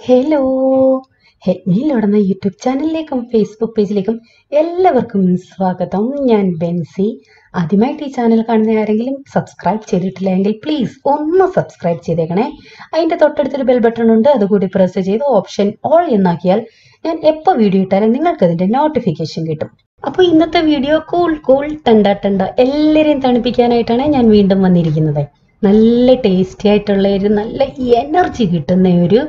Hello, ഹെഡ്മിയിലോടുന്ന YouTube ചാനലിലേക്കും Facebook പേജിലേക്കും എല്ലാവർക്കും സ്വാഗതം. ഞാൻ ബെൻസി. ആദ്യമായിട്ട് ഈ ചാനൽ കാണുന്ന ആരെങ്കിലും സബ്സ്ക്രൈബ് ചെയ്തിട്ടില്ലെങ്കിൽ പ്ലീസ് ഒന്ന് സബ്സ്ക്രൈബ് ചെയ്തേക്കണേ. അതിൻ്റെ തൊട്ടടുത്തൊരു ബെൽ ബട്ടൺ ഉണ്ട്, അതുകൂടി പ്രസ് ചെയ്ത് ഓപ്ഷൻ ഓൾ എന്നാക്കിയാൽ ഞാൻ എപ്പോൾ വീഡിയോ ഇട്ടാലും നിങ്ങൾക്ക് അതിൻ്റെ നോട്ടിഫിക്കേഷൻ കിട്ടും. അപ്പോൾ ഇന്നത്തെ വീഡിയോ കൂൾ ടണ്ട എല്ലാവരെയും തണുപ്പിക്കാനായിട്ടാണ് ഞാൻ വീണ്ടും വന്നിരിക്കുന്നത്. നല്ല ടേസ്റ്റി ആയിട്ടുള്ള ഒരു നല്ല എനർജി കിട്ടുന്ന ഒരു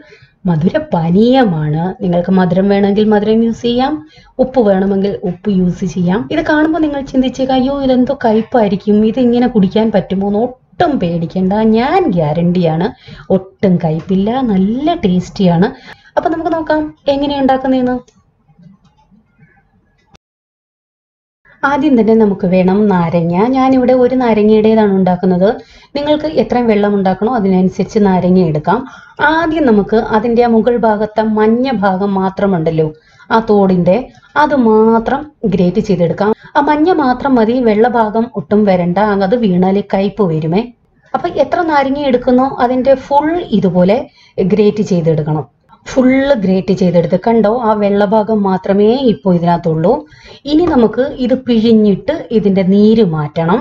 മധുര പാനീയമാണ്. നിങ്ങൾക്ക് മധുരം വേണമെങ്കിൽ മധുരം യൂസ് ചെയ്യാം, ഉപ്പ് വേണമെങ്കിൽ ഉപ്പ് യൂസ് ചെയ്യാം. ഇത് കാണുമ്പോൾ നിങ്ങൾ ചിന്തിച്ചേക്കാം, അയ്യോ ഇതെന്തോ കയ്പായിരിക്കും, ഇത് ഇങ്ങനെ കുടിക്കാൻ പറ്റുമോ എന്ന്. ഒട്ടും പേടിക്കേണ്ട, ഞാൻ ഗ്യാരണ്ടിയാണ്, ഒട്ടും കയ്പില്ല, നല്ല ടേസ്റ്റിയാണ്. അപ്പൊ നമുക്ക് നോക്കാം എങ്ങനെയാണ് ഉണ്ടാക്കുന്നതെന്ന്. ആദ്യം തന്നെ നമുക്ക് വേണം നാരങ്ങ. ഞാനിവിടെ ഒരു നാരങ്ങയുടേതാണ് ഉണ്ടാക്കുന്നത്. നിങ്ങൾക്ക് എത്രയും വെള്ളം ഉണ്ടാക്കണോ അതിനനുസരിച്ച് നാരങ്ങ എടുക്കാം. ആദ്യം നമുക്ക് അതിൻ്റെ ആ മുകൾ ഭാഗത്തെ മഞ്ഞ ഭാഗം മാത്രമുണ്ടല്ലോ, ആ തോടിൻ്റെ, അത് മാത്രം ഗ്രേറ്റ് ചെയ്തെടുക്കാം. ആ മഞ്ഞ മാത്രം മതി, വെള്ള ഭാഗം ഒട്ടും വരണ്ട, അത് വീണാൽ കയ്പ് വരുമേ. അപ്പൊ എത്ര നാരങ്ങ എടുക്കുന്നോ അതിൻ്റെ ഫുൾ ഇതുപോലെ ഗ്രേറ്റ് ചെയ്തെടുക്കണം. ഫുള്ള് ഗ്രേറ്റ് ചെയ്തെടുത്ത് കണ്ടോ, ആ വെള്ളഭാഗം മാത്രമേ ഇപ്പോൾ ഇതിനകത്തുള്ളൂ. ഇനി നമുക്ക് ഇത് പിഴിഞ്ഞിട്ട് ഇതിൻ്റെ നീര് മാറ്റണം.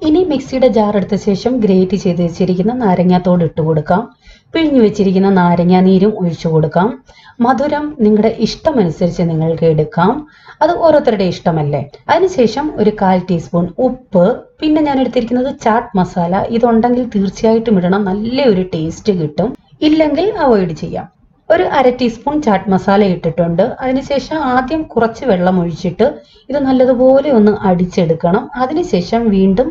ഇനി മിക്സിയുടെ ജാർ എടുത്ത ശേഷം ഗ്രേറ്റ് ചെയ്ത് വെച്ചിരിക്കുന്ന നാരങ്ങാത്തോട് ഇട്ട് കൊടുക്കാം. പിഴിഞ്ഞു വെച്ചിരിക്കുന്ന നാരങ്ങാ നീരും ഒഴിച്ചു കൊടുക്കാം. മധുരം നിങ്ങളുടെ ഇഷ്ടമനുസരിച്ച് നിങ്ങൾക്ക് എടുക്കാം, അത് ഓരോരുത്തരുടെ ഇഷ്ടമല്ലേ. അതിനുശേഷം ഒരു 1/4 ടീസ്പൂൺ ഉപ്പ്, പിന്നെ ഞാൻ എടുത്തിരിക്കുന്നത് ചാട്ട് മസാല. ഇതുണ്ടെങ്കിൽ തീർച്ചയായിട്ടും ഇടണം, നല്ലൊരു ടേസ്റ്റ് കിട്ടും. ഇല്ലെങ്കിൽ അവോയ്ഡ് ചെയ്യാം. ഒരു 1/2 ടീസ്പൂൺ ചാട്ട് മസാല ഇട്ടിട്ടുണ്ട്. അതിനുശേഷം ആദ്യം കുറച്ച് വെള്ളം ഒഴിച്ചിട്ട് ഇത് നല്ലതുപോലെ ഒന്ന് അടിച്ചെടുക്കണം. അതിനുശേഷം വീണ്ടും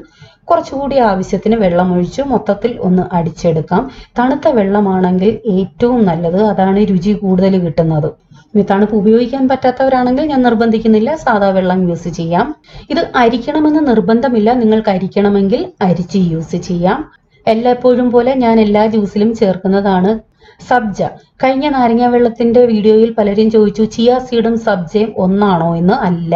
കുറച്ചുകൂടി ആവശ്യത്തിന് വെള്ളം ഒഴിച്ച് മൊത്തത്തിൽ ഒന്ന് അടിച്ചെടുക്കാം. തണുത്ത വെള്ളമാണെങ്കിൽ ഏറ്റവും നല്ലത്, അതാണ് രുചി കൂടുതൽ കിട്ടുന്നത്. തണുപ്പ് ഉപയോഗിക്കാൻ പറ്റാത്തവരാണെങ്കിൽ ഞാൻ നിർബന്ധിക്കുന്നില്ല, സാധാ വെള്ളം യൂസ് ചെയ്യാം. ഇത് അരിക്കണമെന്ന് നിർബന്ധമില്ല, നിങ്ങൾക്ക് അരിക്കണമെങ്കിൽ അരിച്ച് യൂസ് ചെയ്യാം. എല്ലായ്പ്പോഴും പോലെ ഞാൻ എല്ലാ ജ്യൂസിലും ചേർക്കുന്നതാണ് സബ്ജ. കഴിഞ്ഞ നാരങ്ങ വെള്ളത്തിന്റെ വീഡിയോയിൽ പലരും ചോദിച്ചു ചിയാ സീഡും സബ്ജയും ഒന്നാണോ എന്ന്. അല്ല,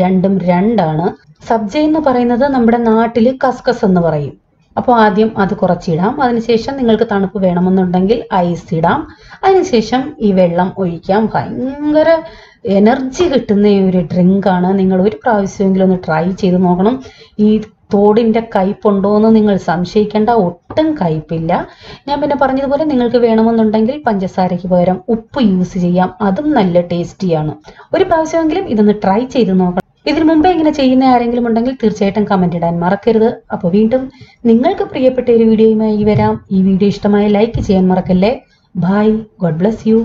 രണ്ടും രണ്ടാണ്. സബ്ജ എന്ന് പറയുന്നത് നമ്മുടെ നാട്ടിൽ കസ്കസ് എന്ന് പറയും. അപ്പോൾ ആദ്യം അത് കുറച്ചിടാം. അതിനുശേഷം നിങ്ങൾക്ക് തണുപ്പ് വേണമെന്നുണ്ടെങ്കിൽ ഐസ് ഇടാം. അതിനുശേഷം ഈ വെള്ളം ഒഴിക്കാം. ഭയങ്കര എനർജി കിട്ടുന്ന ഒരു ഡ്രിങ്കാണ്. നിങ്ങൾ ഒരു പ്രാവശ്യമെങ്കിലും ഒന്ന് ട്രൈ ചെയ്ത് നോക്കണം. ഈ തോടിൻ്റെ കയ്പുണ്ടോ എന്ന് നിങ്ങൾ സംശയിക്കേണ്ട, ഒട്ടും കയ്പില്ല. ഞാൻ പിന്നെ പറഞ്ഞതുപോലെ നിങ്ങൾക്ക് വേണമെന്നുണ്ടെങ്കിൽ പഞ്ചസാരയ്ക്ക് പകരം ഉപ്പ് യൂസ് ചെയ്യാം, അതും നല്ല ടേസ്റ്റിയാണ്. ഒരു പ്രാവശ്യമെങ്കിലും ഇതൊന്ന് ട്രൈ ചെയ്ത് നോക്കണം. ഇതിനു മുമ്പേ ഇങ്ങനെ ചെയ്യുന്ന ആരെങ്കിലും ഉണ്ടെങ്കിൽ തീർച്ചയായിട്ടും കമന്റ് ഇടാൻ മറക്കരുത്. അപ്പോൾ വീണ്ടും നിങ്ങൾക്ക് പ്രിയപ്പെട്ട ഒരു വീഡിയോയുമായി വരാം. ഈ വീഡിയോ ഇഷ്ടമായ ലൈക്ക് ചെയ്യാൻ മറക്കല്ലേ. Bye, God bless U.